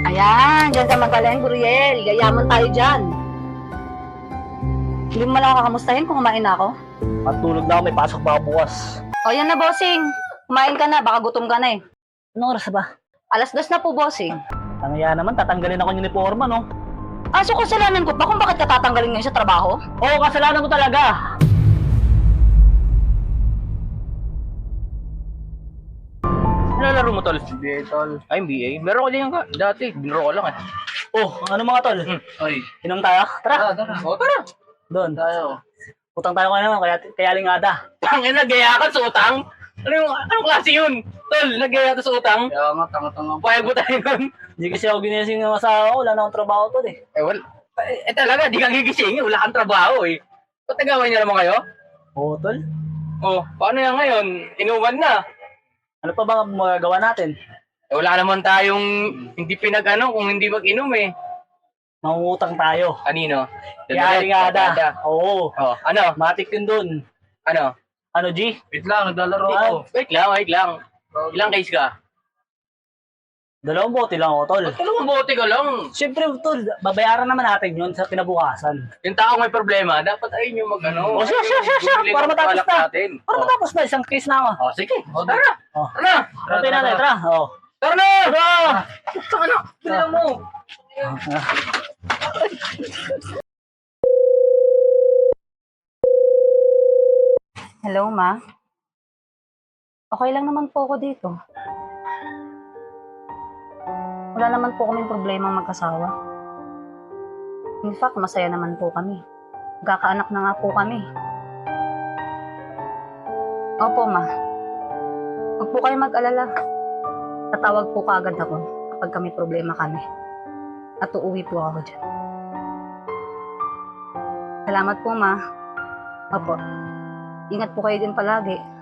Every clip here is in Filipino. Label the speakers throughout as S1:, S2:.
S1: Ayan, dyan ka magaling, Guriel. Yayaman tayo dyan. Hindi mo lang kakamustahin kung kumain na ako?
S2: Matulog na ako, may pasok pa ako bukas.
S1: O yan na, bossing. Kumain ka na, baka gutom ka na eh.
S2: Anong oras ba?
S1: 2:00 na po, bossing.
S2: Tangya naman, tatanggalin ako ng uniforma, no?
S1: So kasalanan ko pa kung bakit ka tatanggalin ngayon sa trabaho?
S2: Oo, kasalanan ko talaga.
S3: Ano laro mo, tol? NBA, tol. Ay, NBA? Meron ko din yung dati. Binuro ko lang eh.
S2: Oh, ano mga tol?
S3: Ay.
S2: Inom tayo? Tara.
S3: Tara. O, tara.
S2: Doon.
S3: Tayo.
S2: Utang tayo ka naman, kaya lingada.
S3: Tangin, nagaya ka sa utang? Anong klase yun? Tol, nagaya ka sa utang? Kaya nga, tanga-tanga. Payag mo tayo nun.
S2: Hindi kasi ako ginising ng asawa ko, wala na akong trabaho tol eh.
S3: Talaga, di kang gigising. Wala kang trabaho eh. Patagawan niya naman kayo?
S2: Oo tol.
S3: Oh, paano yan ngayon? Inuwan na.
S2: Ano pa ba magagawa natin?
S3: Wala naman tayong hindi pinag-ano kung hindi mag-inom eh.
S2: Mangungutang tayo.
S3: Kanino?
S2: Kaya lingada. Oo.
S3: Oh, ano?
S2: Matik yun dun.
S3: Ano?
S2: Ano G?
S3: Wait lang, naglalaro ako. Wait lang. Ilang case ka?
S2: 2 bote lang ako tol.
S3: Ba't bote ka lang?
S2: Siyempre tol, babayaran naman natin yun sa kinabukasan.
S3: Yung tao may problema, dapat ayun yung mag-ano.
S2: Oh, siya.
S3: Bumili
S2: Para
S3: ng
S2: matapos
S3: balak
S2: na.
S3: natin.
S2: Para matapos na, isang case na ako.
S3: Oh, sige. Oh, tara.
S2: Oh.
S3: Tara.
S2: Okay na, tara. Oh.
S3: Tara na!
S2: Tara!
S3: Tara na! Bilihan mo!
S1: Hello, ma? Okay lang naman po ako dito. Wala naman po kaming problemang magkasawa. In fact, masaya naman po kami. Magkakaanak na nga po kami. Opo, ma. Huwag po kayo mag-alala. Tatawag po kaagad ako kapag kami problema kami. At uuwi po ako dyan. Salamat po, ma. Opo. Ingat po kayo din palagi.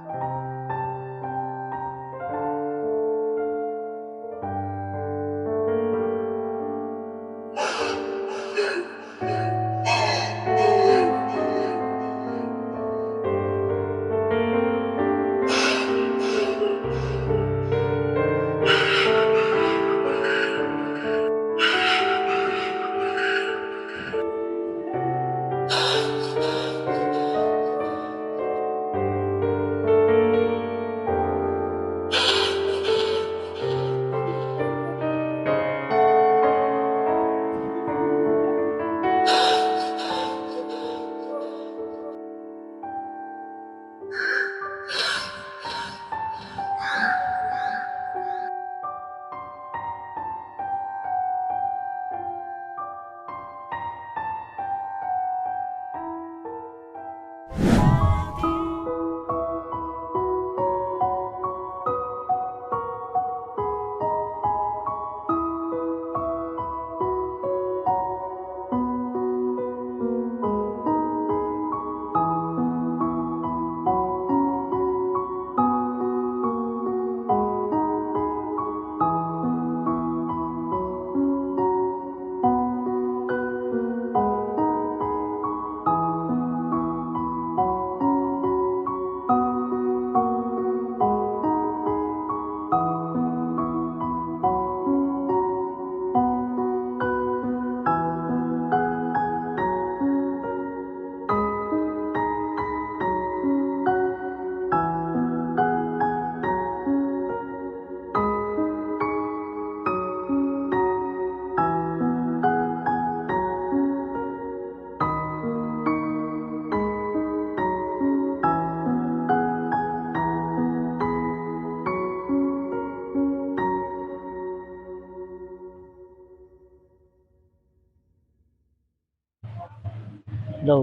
S2: Hello.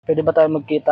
S2: Pwede ba tayo magkita?